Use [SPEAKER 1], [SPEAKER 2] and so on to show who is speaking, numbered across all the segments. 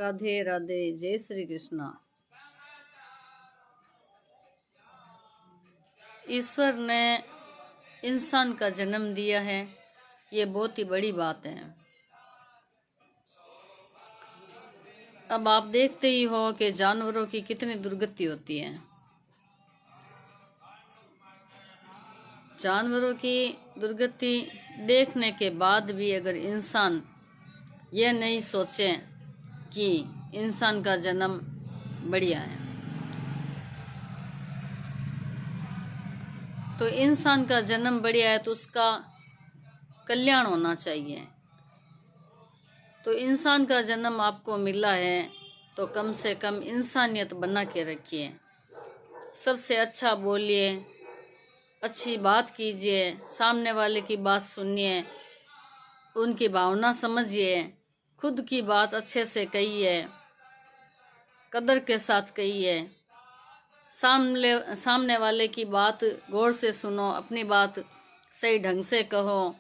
[SPEAKER 1] राधे राधे, जय श्री कृष्णा। ईश्वर ने इंसान का जन्म दिया है, ये बहुत ही बड़ी बात है। अब आप देखते ही हो कि जानवरों की कितनी दुर्गति होती है। जानवरों की दुर्गति देखने के बाद भी अगर इंसान यह नहीं सोचे कि इंसान का जन्म बढ़िया है, तो इंसान का जन्म बढ़िया है तो उसका कल्याण होना चाहिए। तो इंसान का जन्म आपको मिला है तो कम से कम इंसानियत बना के रखिए। सबसे अच्छा बोलिए, अच्छी बात कीजिए, सामने वाले की बात सुनिए, उनकी भावना समझिए, खुद की बात अच्छे से कहिए, कदर के साथ कहिए, सामने वाले की बात गौर से सुनो, अपनी बात सही ढंग से कहो,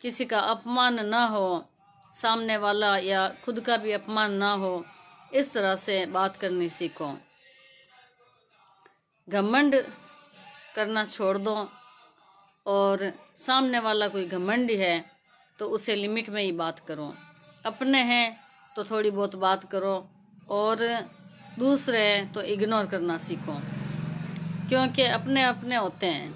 [SPEAKER 1] किसी का अपमान ना हो, सामने वाला या खुद का भी अपमान ना हो, इस तरह से बात करनी सीखो। घमंड करना छोड़ दो, और सामने वाला कोई घमंडी है तो उसे लिमिट में ही बात करो। अपने हैं तो थोड़ी बहुत बात करो, और दूसरे हैं तो इग्नोर करना सीखो, क्योंकि अपने अपने होते हैं।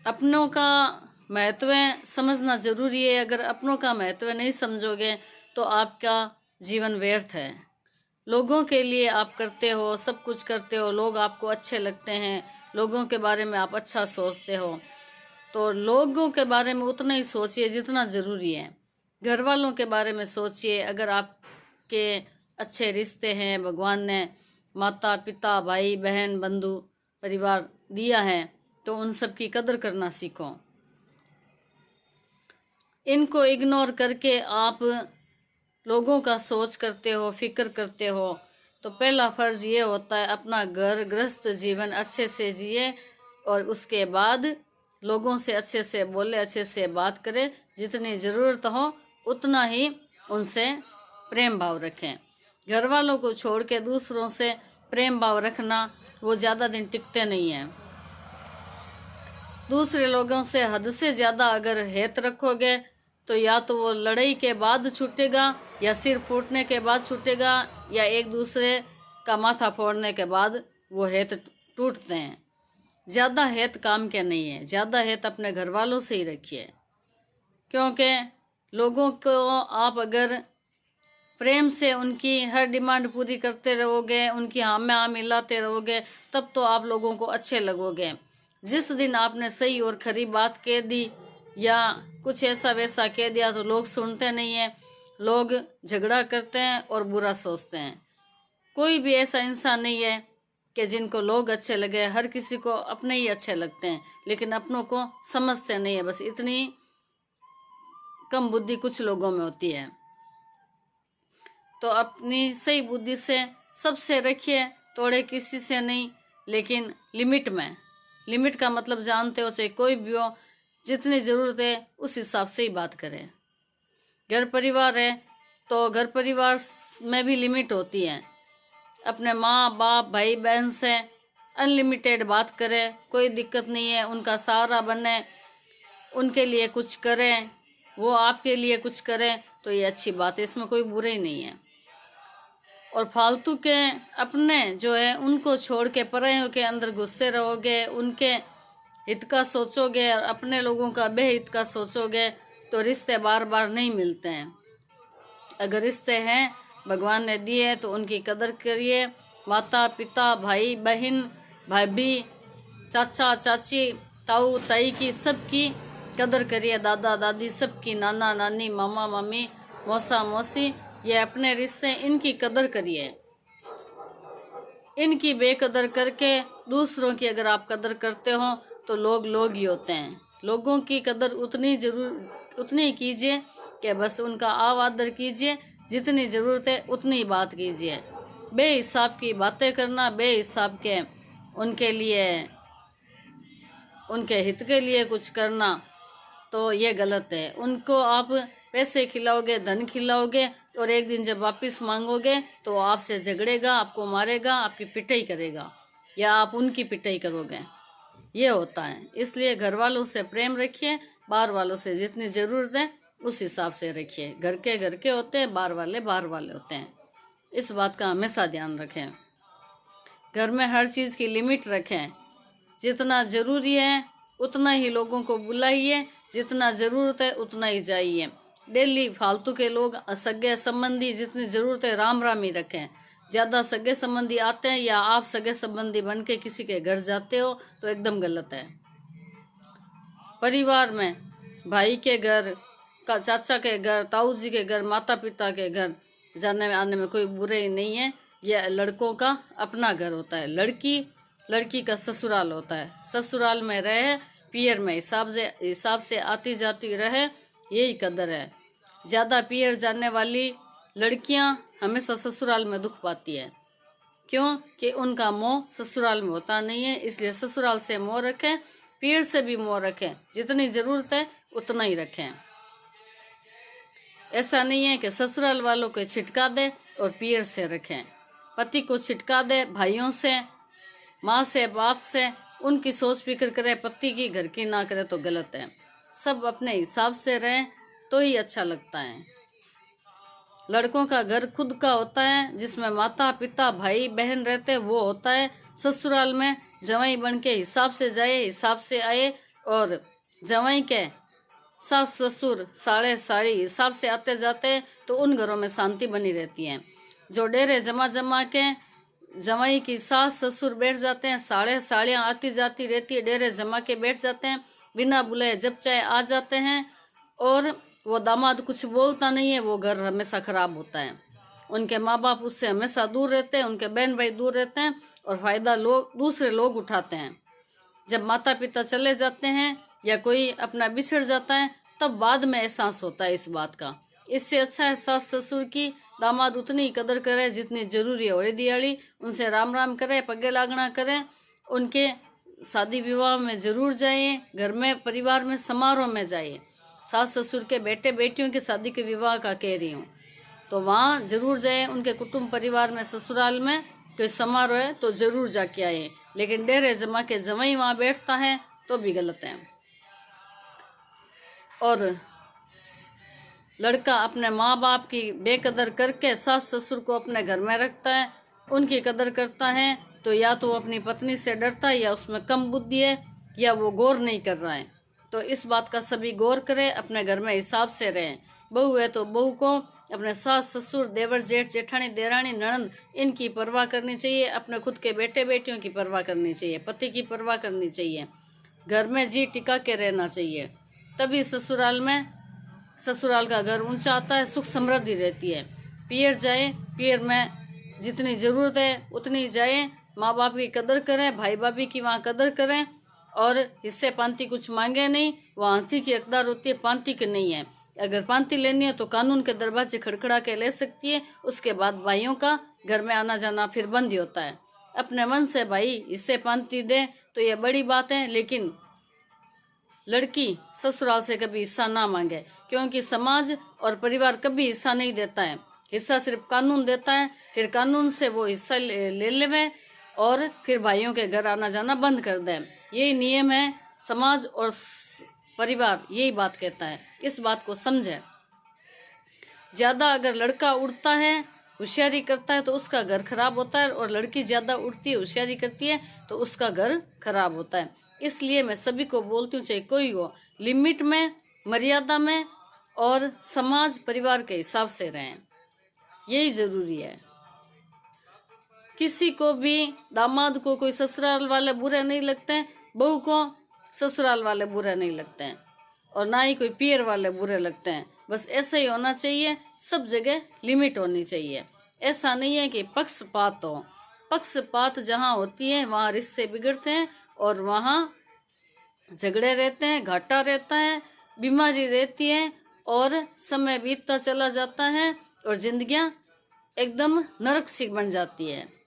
[SPEAKER 1] अपनों का महत्व समझना जरूरी है। अगर अपनों का महत्व नहीं समझोगे तो आपका जीवन व्यर्थ है। लोगों के लिए आप करते हो, सब कुछ करते हो, लोग आपको अच्छे लगते हैं, लोगों के बारे में आप अच्छा सोचते हो, तो लोगों के बारे में उतना ही सोचिए जितना ज़रूरी है। घर वालों के बारे में सोचिए। अगर आपके अच्छे रिश्ते हैं, भगवान ने माता पिता भाई बहन बंधु परिवार दिया है, तो उन सब की कदर करना सीखो। इनको इग्नोर करके आप लोगों का सोच करते हो, फिक्र करते हो, तो पहला फर्ज ये होता है अपना घर गृहस्थ जीवन अच्छे से जिए, और उसके बाद लोगों से अच्छे से बोले, अच्छे से बात करें, जितनी ज़रूरत हो उतना ही उनसे प्रेम भाव रखें। घर वालों को छोड़ के दूसरों से प्रेम भाव रखना वो ज़्यादा दिन टिकते नहीं हैं। दूसरे लोगों से हद से ज़्यादा अगर हेत रखोगे तो या तो वो लड़ाई के बाद छूटेगा, या सिर फूटने के बाद छूटेगा, या एक दूसरे का माथा फोड़ने के बाद वो हेत टूटते हैं। ज़्यादा हेत काम के नहीं है। ज़्यादा हेत अपने घर वालों से ही रखिए, क्योंकि लोगों को आप अगर प्रेम से उनकी हर डिमांड पूरी करते रहोगे, उनकी हाँ में हाँ मिलाते रहोगे, तब तो आप लोगों को अच्छे लगोगे। जिस दिन आपने सही और खरी बात कह दी या कुछ ऐसा वैसा कह दिया तो लोग सुनते नहीं हैं, लोग झगड़ा करते हैं और बुरा सोचते हैं। कोई भी ऐसा इंसान नहीं है कि जिनको लोग अच्छे लगे। हर किसी को अपने ही अच्छे लगते हैं, लेकिन अपनों को समझते नहीं है। बस इतनी कम बुद्धि कुछ लोगों में होती है। तो अपनी सही बुद्धि से सबसे रखिए, तोड़े किसी से नहीं, लेकिन लिमिट में। लिमिट का मतलब जानते हो, चाहे कोई भी हो, जितनी ज़रूरत है उस हिसाब से ही बात करें। घर परिवार है तो घर परिवार में भी लिमिट होती है। अपने माँ बाप भाई बहन से अनलिमिटेड बात करें, कोई दिक्कत नहीं है। उनका सहारा बने, उनके लिए कुछ करें, वो आपके लिए कुछ करें, तो ये अच्छी बात है, इसमें कोई बुराई नहीं है। और फालतू के अपने जो है उनको छोड़ के परायों के अंदर घुसते रहोगे, उनके हित का सोचोगे और अपने लोगों का बेहित का सोचोगे, तो रिश्ते बार बार नहीं मिलते हैं। अगर रिश्ते हैं भगवान ने दिए तो उनकी कदर करिए। माता पिता भाई बहन भाभी चाचा चाची ताऊ ताई की सबकी कदर करिए। दादा दादी सबकी, नाना नानी मामा मामी मौसा मौसी, ये अपने रिश्ते, इनकी कदर करिए। इनकी बेकदर करके दूसरों की अगर आप कदर करते हो तो लोग ही होते हैं। लोगों की कदर उतनी ही कीजिए कि बस उनका आदर कीजिए, जितनी ज़रूरत है उतनी ही बात कीजिए। बेहिसाब की बातें करना, बेहिसाब के उनके लिए, उनके हित के लिए कुछ करना, तो ये गलत है। उनको आप पैसे खिलाओगे, धन खिलाओगे, और एक दिन जब वापस मांगोगे तो वो आपसे झगड़ेगा, आपको मारेगा, आपकी पिटाई करेगा, या आप उनकी पिटाई करोगे। ये होता है। इसलिए घर वालों से प्रेम रखिए, बाहर वालों से जितनी ज़रूरत है उस हिसाब से रखिए। घर के होते हैं, बाहर वाले होते हैं। इस बात का हमेशा ध्यान रखें। घर में हर चीज़ की लिमिट रखें। जितना ज़रूरी है उतना ही लोगों को बुलाइए, जितना ज़रूरत है उतना ही जाइए। डेली फालतू के लोग, सगे संबंधी जितनी ज़रूरत है राम राम ही रखें। ज़्यादा सगे संबंधी आते हैं या आप सगे संबंधी बन के किसी के घर जाते हो तो एकदम गलत है। परिवार में भाई के घर, चाचा के घर, ताऊ जी के घर, माता पिता के घर जाने में आने में कोई बुराई नहीं है। यह लड़कों का अपना घर होता है। लड़की का ससुराल होता है। ससुराल में रहे, पियर में हिसाब से आती जाती रहे, यही कदर है। ज़्यादा पियर जाने वाली लड़कियां हमेशा ससुराल में दुख पाती है। क्यों? कि उनका मोह ससुराल में होता नहीं है। इसलिए ससुराल से मोह रखें, पियर से भी मोह रखें। जितनी ज़रूरत है उतना ही रखें। ऐसा नहीं है कि ससुराल वालों को छिटका दे और पियर से रखें। पति को छिटका दे भाइयों से, माँ से, बाप से, उनकी सोच फिक्र करे, पति की घर की ना करे तो गलत है। सब अपने हिसाब से रहें तो ही अच्छा लगता है। लड़कों का घर खुद का होता है, जिसमें माता पिता भाई बहन रहते हैं, वो होता है। ससुराल में जवाई बन के हिसाब से जाए, हिसाब से आए, और जवाई के सास ससुर साले साड़ी हिसाब से आते जाते हैं तो उन घरों में शांति बनी रहती है। जो डेरे जमा के जवाई की सास ससुर बैठ जाते हैं, साले साड़ियाँ आती जाती रहती है, डेरे जमा के बैठ जाते हैं, बिना बुलाए जब चाहे आ जाते हैं, और वो दामाद कुछ बोलता नहीं है, वो घर हमेशा खराब होता है। उनके माँ बाप उससे हमेशा दूर रहते हैं, उनके बहन भाई दूर रहते हैं, और फायदा दूसरे लोग उठाते हैं। जब माता पिता चले जाते हैं या कोई अपना बिछड़ जाता है तब बाद में एहसास होता है इस बात का। इससे अच्छा है सास ससुर की दामाद उतनी ही कदर करे जितनी जरूरी है। होली दियाली उनसे राम राम करे, पगे लागना करें, उनके शादी विवाह में जरूर जाइए, घर में परिवार में समारोह में जाइए। सास ससुर के बेटे बेटियों की शादी के विवाह का कह रही हूँ, तो वहाँ जरूर जाए। उनके कुटुंब परिवार में ससुराल में कोई समारोह है तो जरूर जाके आए। लेकिन डेरे जमा के जमाई वहाँ बैठता है तो भी गलत है। और लड़का अपने माँ बाप की बेकदर करके सास ससुर को अपने घर में रखता है, उनकी कदर करता है, तो या तो वो अपनी पत्नी से डरता है, या उसमें कम बुद्धि है, या वो गौर नहीं कर रहा है। तो इस बात का सभी गौर करें, अपने घर में हिसाब से रहें। बहू है तो बहू को अपने सास ससुर देवर जेठ जेठानी देरानी ननद इनकी परवाह करनी चाहिए। अपने खुद के बेटे बेटियों की परवाह करनी चाहिए, पति की परवाह करनी चाहिए। घर में जी टिका के रहना चाहिए, तभी ससुराल का घर ऊंचा आता है, सुख समृद्धि रहती है। पियर जाए, पियर में जितनी ज़रूरत है उतनी जाए, माँ बाप की कदर करें, भाई भाभी की वहाँ कदर करें, और हिस्से पांति कुछ मांगे नहीं। वहाँ हाथी की हकदार होती है, पांति की नहीं है। अगर पांति लेनी है तो कानून के दरवाजे खड़खड़ा के ले सकती है। उसके बाद भाइयों का घर में आना जाना फिर बंद ही होता है। अपने मन से भाई हिस्से पांति दे तो ये बड़ी बात है, लेकिन लड़की ससुराल से कभी हिस्सा ना मांगे, क्योंकि समाज और परिवार कभी हिस्सा नहीं देता है। हिस्सा सिर्फ कानून देता है, फिर कानून से वो हिस्सा ले लेवे और फिर भाइयों के घर आना जाना बंद कर दे। यही नियम है, समाज और परिवार यही बात कहता है। इस बात को समझे। ज़्यादा अगर लड़का उड़ता है, होशियारी करता है तो उसका घर खराब होता है, और लड़की ज़्यादा उड़ती है, होशियारी करती है तो उसका घर खराब होता है। इसलिए मैं सभी को बोलती हूँ, चाहे कोई हो, लिमिट में, मर्यादा में और समाज परिवार के हिसाब से रहें, यही जरूरी है। किसी को भी, दामाद को कोई ससुराल वाले बुरे नहीं लगते हैं, बहू को ससुराल वाले बुरे नहीं लगते हैं, और ना ही कोई पियर वाले बुरे लगते हैं। बस ऐसा ही होना चाहिए, सब जगह लिमिट होनी चाहिए। ऐसा नहीं है कि पक्षपात हो। पक्षपात जहाँ होती है वहाँ रिश्ते बिगड़ते हैं, और वहाँ झगड़े रहते हैं, घाटा रहता है, बीमारी रहती है, और समय बीतता चला जाता है, और जिंदगियाँ एकदम नरक सी बन जाती है।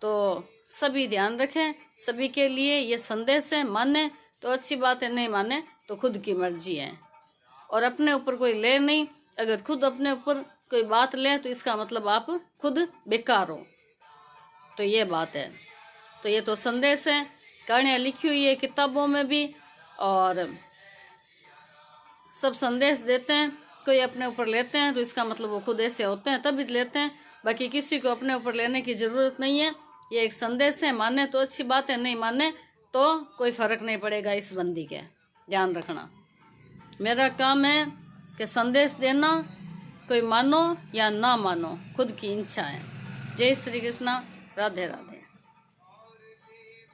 [SPEAKER 1] तो सभी ध्यान रखें, सभी के लिए ये संदेश है। माने तो अच्छी बात है, नहीं माने तो खुद की मर्जी है। और अपने ऊपर कोई ले नहीं। अगर खुद अपने ऊपर कोई बात ले तो इसका मतलब आप खुद बेकार हो। तो ये बात है। तो ये तो संदेश है, कहानियाँ लिखी हुई है किताबों में भी, और सब संदेश देते हैं। कोई अपने ऊपर लेते हैं तो इसका मतलब वो खुद ऐसे होते हैं तभी लेते हैं, बाकी किसी को अपने ऊपर लेने की ज़रूरत नहीं है। ये एक संदेश है, माने तो अच्छी बात है, नहीं माने तो कोई फ़र्क नहीं पड़ेगा इस बंदी के, ध्यान रखना। मेरा काम है कि संदेश देना, कोई मानो या ना मानो खुद की इच्छा है। जय श्री कृष्णा, राधे राधे।